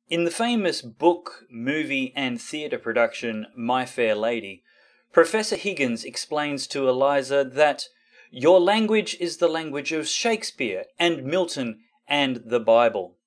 In the famous book, movie, and theatre production My Fair Lady, Professor Higgins explains to Eliza that your language is the language of Shakespeare and Milton and the Bible.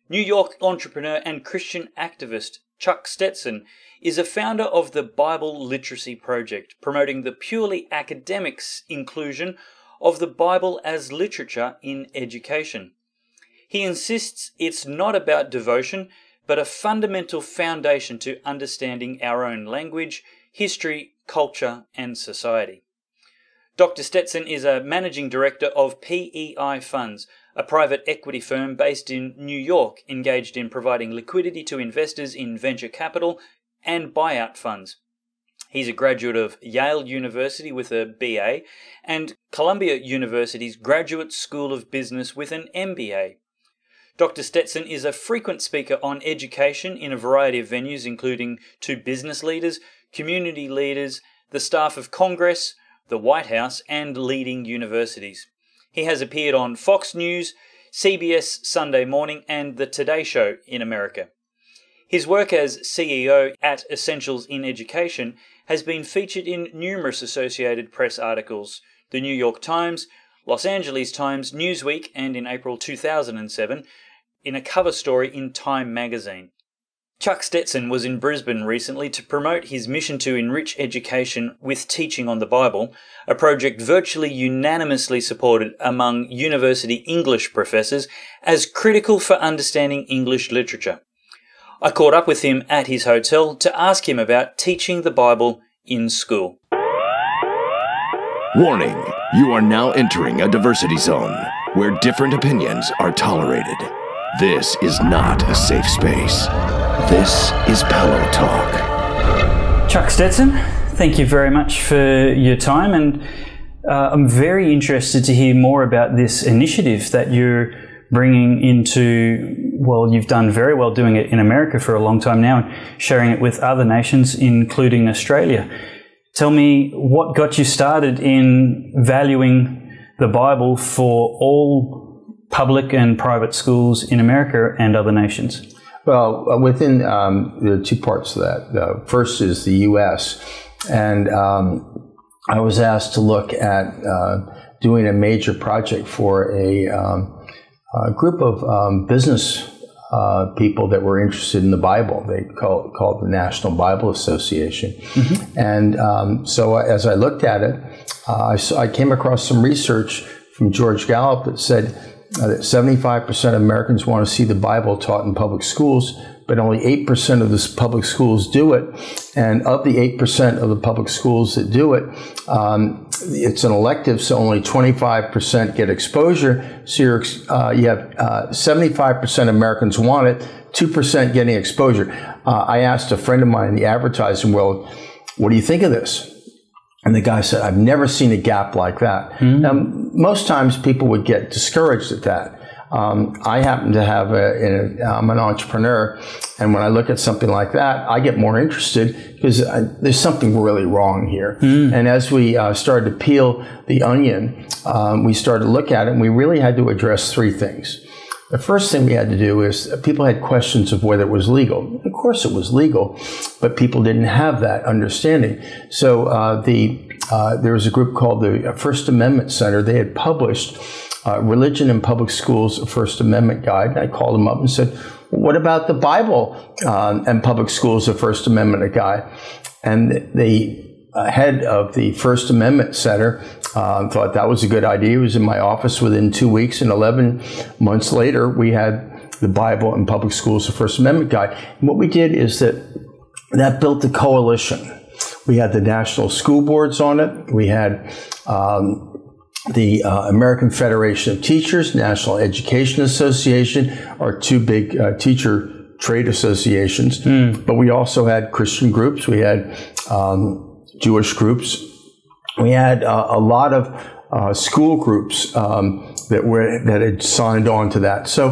New York entrepreneur and Christian activist Chuck Stetson is a founder of the Bible Literacy Project, promoting the purely academic inclusion of the Bible as literature in education. He insists it's not about devotion, but a fundamental foundation to understanding our own language, history, culture, and society. Dr. Stetson is a managing director of PEI Funds, a private equity firm based in New York engaged in providing liquidity to investors in venture capital and buyout funds. He's a graduate of Yale University with a BA and Columbia University's Graduate School of Business with an MBA. Dr. Stetson is a frequent speaker on education in a variety of venues, including to business leaders, community leaders, the staff of Congress, the White House, and leading universities. He has appeared on Fox News, CBS Sunday Morning, and The Today Show in America. His work as CEO at Essentials in Education has been featured in numerous Associated Press articles, the New York Times, Los Angeles Times, Newsweek, and in April 2007, in a cover story in Time magazine. Chuck Stetson was in Brisbane recently to promote his mission to enrich education with teaching on the Bible, a project virtually unanimously supported among university English professors as critical for understanding English literature. I caught up with him at his hotel to ask him about teaching the Bible in school. Warning, you are now entering a diversity zone where different opinions are tolerated. This is not a safe space. This is Pellowe Talk. Chuck Stetson, thank you very much for your time, and I'm very interested to hear more about this initiative that you're bringing into, well, you've done very well doing it in America for a long time now and sharing it with other nations, including Australia. Tell me what got you started in valuing the Bible for all public and private schools in America and other nations? Well, within there are two parts to that. First is the U.S., and I was asked to look at doing a major project for a group of business people that were interested in the Bible. They called the National Bible Association. Mm-hmm. And so as I looked at it, I came across some research from George Gallup that said that 75% of Americans want to see the Bible taught in public schools, but only 8% of the public schools do it. And of the 8% of the public schools that do it, it's an elective, so only 25% get exposure. So you have 75% of Americans want it, 2% getting exposure. I asked a friend of mine in the advertising world, what do you think of this? And the guy said, I've never seen a gap like that. Mm-hmm. Now, most times people would get discouraged at that. I happen to have I'm an entrepreneur, and when I look at something like that, I get more interested because there's something really wrong here. Mm. And as we started to peel the onion, we started to look at it, and we really had to address three things. The first thing we had to do is people had questions of whether it was legal. Of course it was legal, but people didn't have that understanding. So there was a group called the First Amendment Center. They had published Religion in Public Schools, a First Amendment Guide. And I called them up and said, well, what about the Bible and public schools, a First Amendment Guide? And the head of the First Amendment Center thought that was a good idea. He was in my office within 2 weeks, and 11 months later, we had the Bible and public schools, the First Amendment Guide. And what we did is that built a coalition. We had the National School Boards on it. We had the American Federation of Teachers, National Education Association, our two big teacher trade associations. Mm. But we also had Christian groups. We had Jewish groups. We had a lot of school groups that had signed on to that. So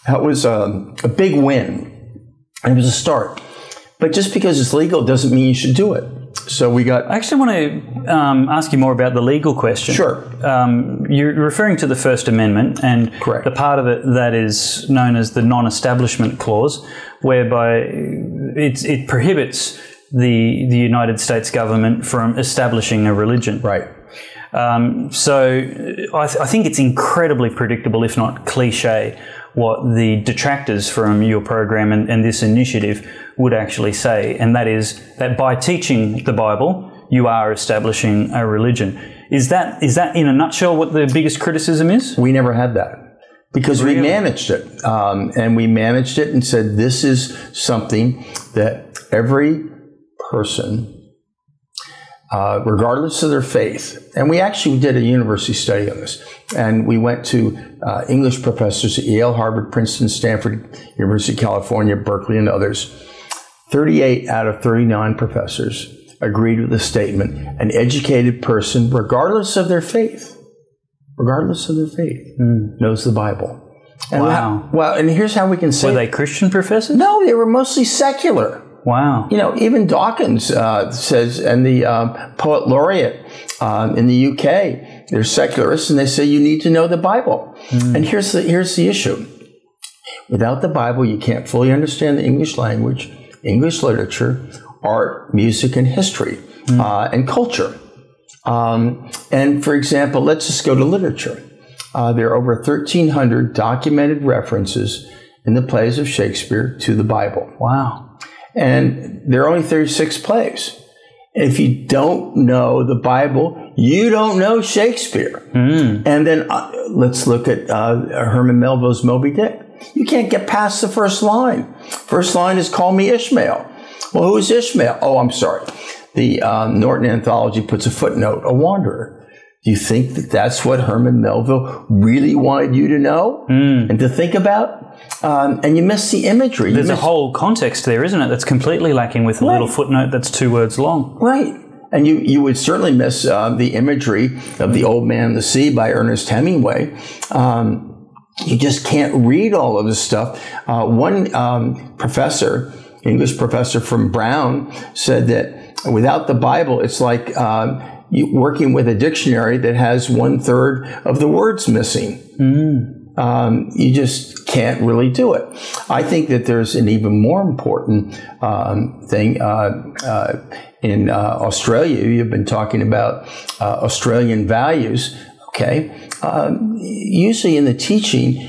that was a big win. It was a start. But just because it's legal doesn't mean you should do it. So we got... I actually want to ask you more about the legal question. Sure. You're referring to the First Amendment and Correct. the part of it that is known as the non-establishment clause, whereby it prohibits the United States government from establishing a religion. Right. So I think it's incredibly predictable, if not cliche, what the detractors from your program and this initiative would actually say, and that is that by teaching the Bible, you are establishing a religion. Is that in a nutshell what the biggest criticism is? We never had that because we managed it. And we managed it and said this is something that every person, regardless of their faith, and we actually did a university study on this, and we went to English professors at Yale, Harvard, Princeton, Stanford, University of California, Berkeley, and others. 38 out of 39 professors agreed with the statement: an educated person, regardless of their faith, knows the Bible. And wow. And here's how we can say... Were they Christian professors? No, they were mostly secular. Wow. You know, even Dawkins says, and the poet laureate in the UK, they're secularists, and they say you need to know the Bible. And here's the issue. Without the Bible, you can't fully understand the English language, English literature, art, music, and history, and culture. And for example, let's just go to literature. There are over 1,300 documented references in the plays of Shakespeare to the Bible. Wow. And there are only 36 plays. If you don't know the Bible, you don't know Shakespeare. And then let's look at Herman Melville's Moby Dick. You can't get past the first line. First line is "Call me Ishmael." Well, who is Ishmael? Oh, I'm sorry. The Norton Anthology puts a footnote, a wanderer. Do you think that that's what Herman Melville really wanted you to know and to think about? And you miss the imagery. There's a whole context there, isn't it, that's completely lacking with a little footnote that's 2 words long. Right. And you would certainly miss the imagery of The Old Man and the Sea by Ernest Hemingway. You just can't read all of this stuff. One professor, English professor from Brown, said that without the Bible, it's like working with a dictionary that has 1/3 of the words missing. You just can't really do it. I think that there's an even more important thing. In Australia, you've been talking about Australian values. Okay. Usually in the teaching,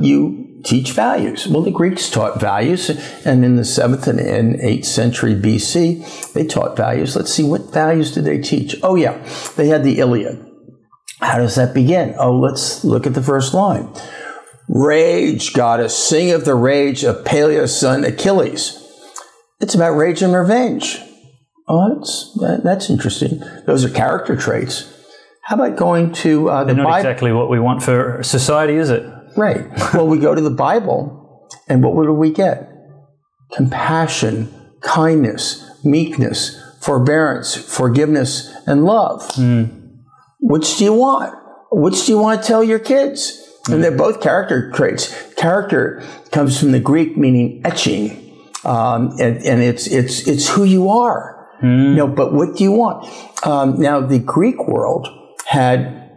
you teach values. Well, the Greeks taught values, and in the 7th and 8th century BC, they taught values. Let's see, what values did they teach? Oh, yeah, they had the Iliad. How does that begin? Oh, let's look at the first line. Rage, goddess, sing of the rage of Peleus' son Achilles. It's about rage and revenge. Oh, that's interesting. Those are character traits. How about going to the Bible? They're not exactly what we want for society, is it? Right. Well, we go to the Bible, and what do we get? Compassion, kindness, meekness, forbearance, forgiveness, and love. Which do you want? Which do you want to tell your kids? And they're both character traits. Character comes from the Greek meaning etching, and it's who you are. But what do you want? Now, the Greek world had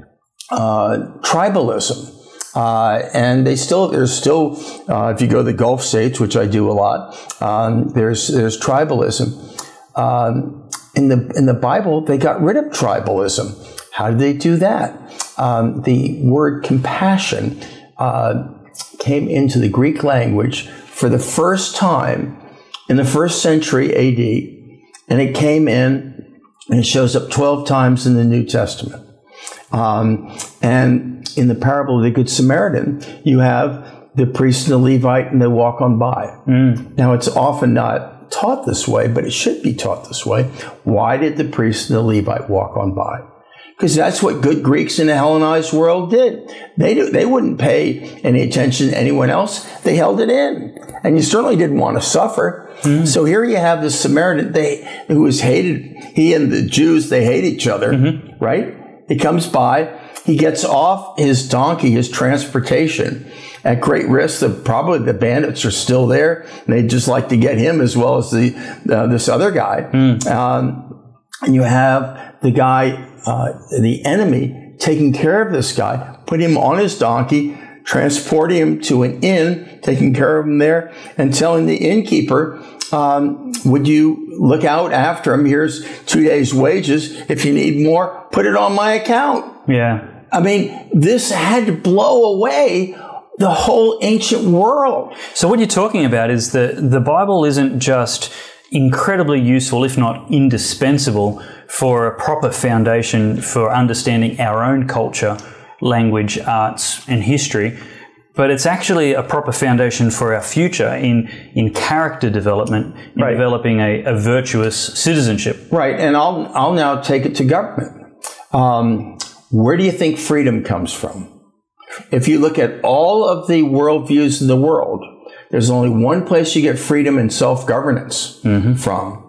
tribalism. And there's still, if you go to the Gulf states, which I do a lot, there's tribalism. In the Bible, they got rid of tribalism. How did they do that? The word compassion came into the Greek language for the first time in the 1st century AD, and it came in, and it shows up 12 times in the New Testament. And in the parable of the Good Samaritan, you have the priest and the Levite, and they walk on by. Now, it's often not taught this way, but it should be taught this way. Why did the priest and the Levite walk on by? Because that's what good Greeks in the Hellenized world did. They wouldn't pay any attention to anyone else. They held it in. And you certainly didn't want to suffer. So here you have the Samaritan who was hated. He and the Jews, they hate each other, right? He comes by. He gets off his donkey, his transportation, at great risk. Probably the bandits are still there, and they'd just like to get him as well as this other guy. and you have the guy, the enemy, taking care of this guy, putting him on his donkey, transporting him to an inn, taking care of him there, and telling the innkeeper, would you look out after him? Here's 2 days' wages. If you need more, put it on my account. Yeah. I mean, this had to blow away the whole ancient world. So what you're talking about is that the Bible isn't just incredibly useful, if not indispensable, for a proper foundation for understanding our own culture, language, arts, and history, but it's actually a proper foundation for our future in character development, in right. developing a virtuous citizenship. Right, and I'll now take it to government. Where do you think freedom comes from? If you look at all of the worldviews in the world, there's only one place you get freedom and self-governance from.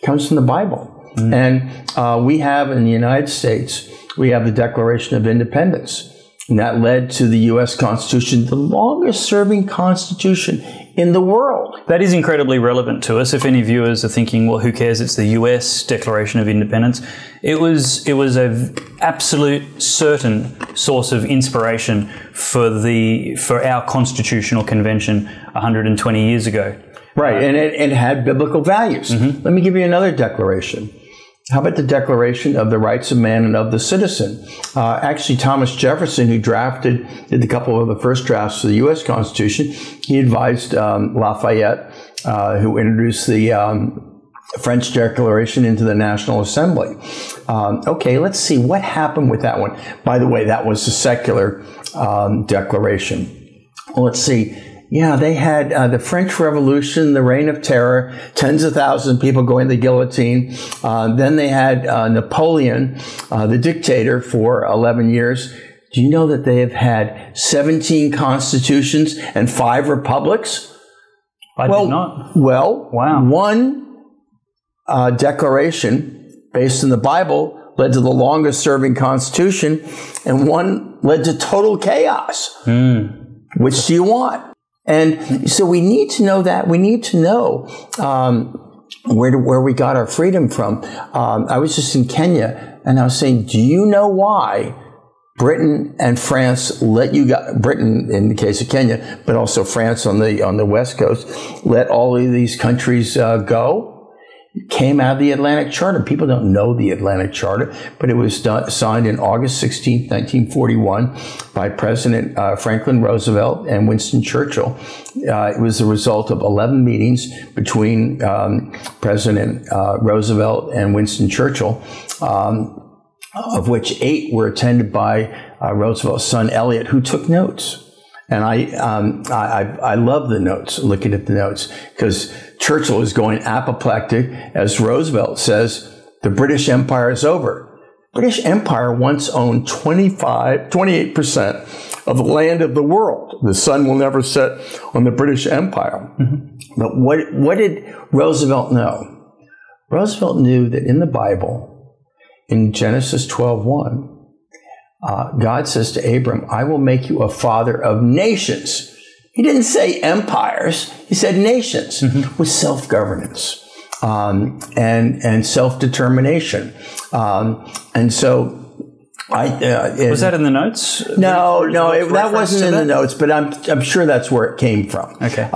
It comes from the Bible. And we have in the United States, we have the Declaration of Independence. And that led to the U.S. Constitution, the longest-serving constitution in the world. That is incredibly relevant to us. If any viewers are thinking, well, who cares? It's the U.S. Declaration of Independence. It was an absolute certain source of inspiration for our constitutional convention 120 years ago. Right, and it had biblical values. Let me give you another declaration. How about the Declaration of the Rights of Man and of the Citizen? Actually, Thomas Jefferson, who did a couple of the first drafts of the U.S. Constitution, he advised Lafayette, who introduced the French Declaration into the National Assembly. Okay, let's see what happened with that one. By the way, that was a secular declaration. Well, let's see. Yeah, they had the French Revolution, the Reign of Terror, tens of thousands of people going to the guillotine. Then they had Napoleon, the dictator, for 11 years. Do you know that they have had 17 constitutions and 5 republics? I did not. Well, wow. One declaration based in the Bible led to the longest-serving constitution, and one led to total chaos. Which do you want? And so we need to know that. We need to know where we got our freedom from. I was just in Kenya, and I was saying, do you know why Britain and France Britain in the case of Kenya, but also France on the West Coast, let all of these countries go? It came out of the Atlantic Charter. People don't know the Atlantic Charter, but it was signed in August 16, 1941 by President Franklin Roosevelt and Winston Churchill. It was the result of 11 meetings between President Roosevelt and Winston Churchill, of which 8 were attended by Roosevelt's son, Eliot, who took notes. And I love the notes, looking at the notes, because Churchill is going apoplectic as Roosevelt says, the British Empire is over. British Empire once owned 28% of the land of the world. The sun will never set on the British Empire. But what did Roosevelt know? Roosevelt knew that in the Bible, in Genesis 12:1, God says to Abram, I will make you a father of nations. He didn't say empires. He said nations with self-governance and self-determination. And so was that in the notes? No, that wasn't in the notes, but I'm sure that's where it came from. Okay.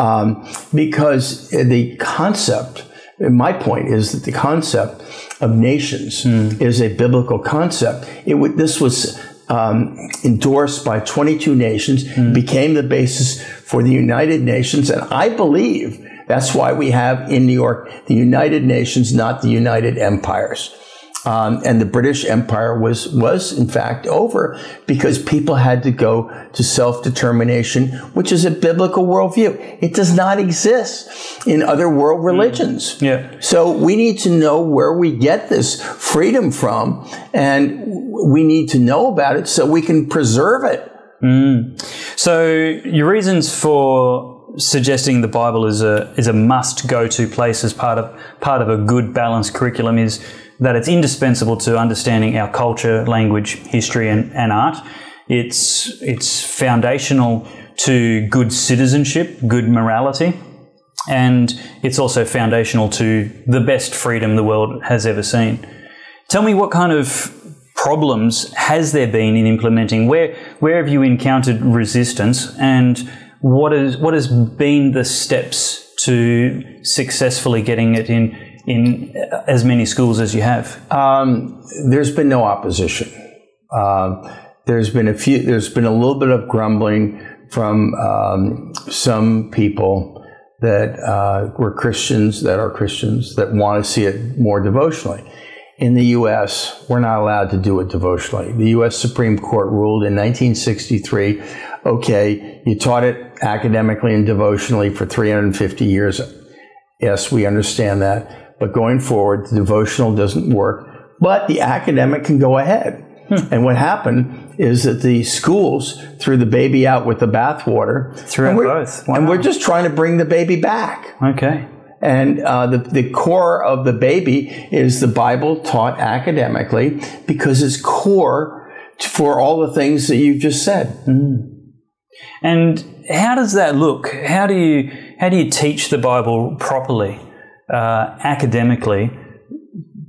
Because the concept, my point is that the concept of nations is a biblical concept. This was endorsed by 22 nations, became the basis for the United Nations, and I believe that's why we have in New York the United Nations, not the United Empires. And the British Empire was in fact over because people had to go to self-determination, which is a biblical worldview. It does not exist in other world religions. Yeah. So we need to know where we get this freedom from, and we need to know about it so we can preserve it. So your reasons for suggesting the Bible is a must go to place as part of a good balanced curriculum is that it's indispensable to understanding our culture, language, history, and art. It's foundational to good citizenship, good morality, and it's also foundational to the best freedom the world has ever seen. Tell me, what kind of problems has there been in implementing? Where have you encountered resistance, and what has been the steps to successfully getting it in as many schools as you have? There's been no opposition. There's been a little bit of grumbling from some people that are Christians that want to see it more devotionally. In the U.S., we're not allowed to do it devotionally. The U.S. Supreme Court ruled in 1963, okay, you taught it academically and devotionally for 350 years. Yes, we understand that. But going forward, the devotional doesn't work. But the academic can go ahead. And what happened is that the schools threw the baby out with the bathwater. Threw out both. Wow. And we're just trying to bring the baby back. Okay. And the core of the baby is the Bible taught academically, because it's core for all the things that you just said. And how does that look? How do you teach the Bible properly, academically,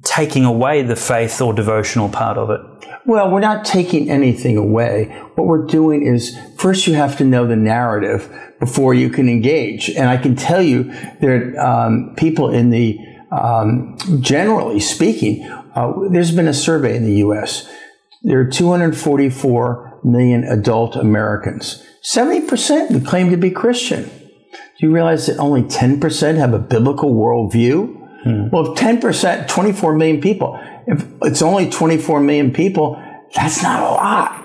taking away the faith or devotional part of it? Well, we're not taking anything away. What we're doing is, first you have to know the narrative before you can engage. And I can tell you that people in the, generally speaking, there's been a survey in the U.S. There are 244 million adult Americans. 70% would claim to be Christian. Do you realize that only 10% have a biblical worldview? Well, if 10%, 24 million people, if it's only 24 million people, that's not a lot.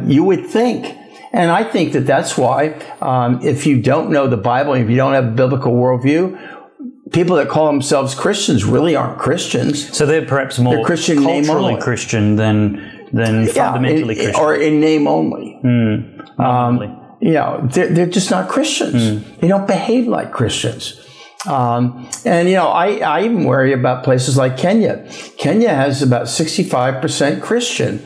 You would think. And I think that that's why, if you don't know the Bible, if you don't have a biblical worldview, people that call themselves Christians really aren't Christians. So they're perhaps more Christian culturally Christian than fundamentally Christian. Or in name only. They're just not Christians. They don't behave like Christians. I even worry about places like Kenya. Kenya has about 65% Christian.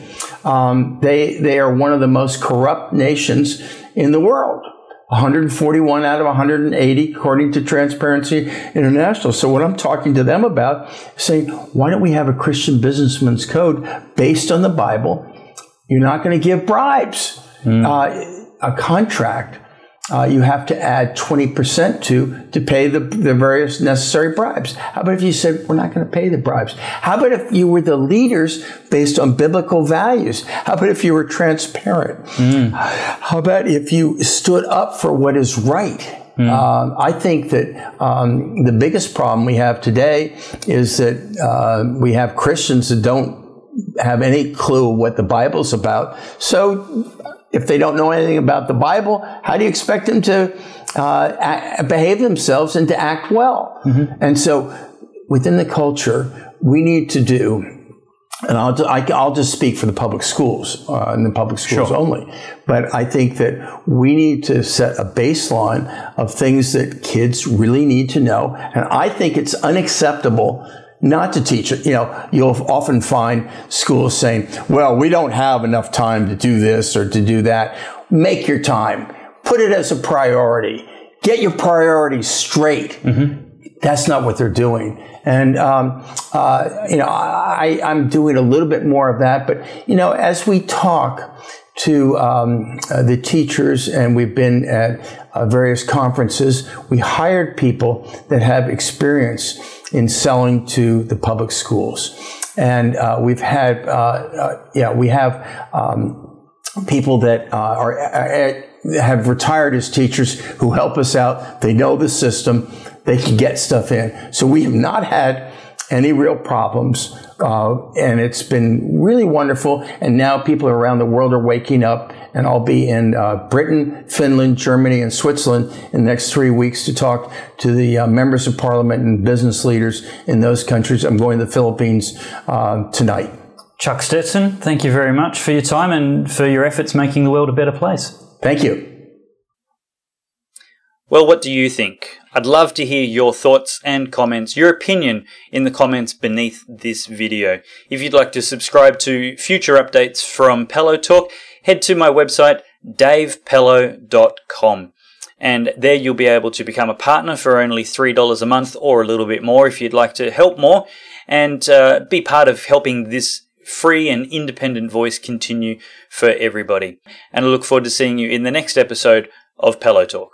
They are one of the most corrupt nations in the world. 141 out of 180, according to Transparency International. So what I'm talking to them about is saying, why don't we have a Christian businessman's code based on the Bible? You're not going to give bribes. A contract, you have to add 20% to pay the various necessary bribes. How about if you said, we're not going to pay the bribes? How about if you were the leaders based on biblical values? How about if you were transparent? How about if you stood up for what is right? I think that the biggest problem we have today is that we have Christians that don't have any clue what the Bible's about. So if they don't know anything about the Bible, how do you expect them to behave themselves and to act well? And so within the culture, we need to do, and I'll just speak for the public schools and the public schools only, but I think that we need to set a baseline of things that kids really need to know. And I think it's unacceptable not to teach it. You'll often find schools saying, well, we don't have enough time to do this or to do that. Make your time. Put it as a priority. Get your priorities straight. That's not what they're doing. And, I'm doing a little bit more of that. But, as we talk to the teachers, and we've been at various conferences, we hired people that have experience in selling to the public schools. And we've had, we have people that have retired as teachers who help us out. They know the system. They can get stuff in. So we have not had any real problems. And it's been really wonderful. And now people around the world are waking up. And I'll be in Britain, Finland, Germany, and Switzerland in the next 3 weeks to talk to the members of parliament and business leaders in those countries. I'm going to the Philippines tonight. Chuck Stetson, thank you very much for your time and for your efforts making the world a better place. Thank you. Well, what do you think? I'd love to hear your thoughts and comments, your opinion in the comments beneath this video. If you'd like to subscribe to future updates from Pellowe Talk, head to my website, davepellowe.com. And there you'll be able to become a partner for only $3 a month, or a little bit more if you'd like to help more, and be part of helping this free and independent voice continue for everybody. And I look forward to seeing you in the next episode of Pellowe Talk.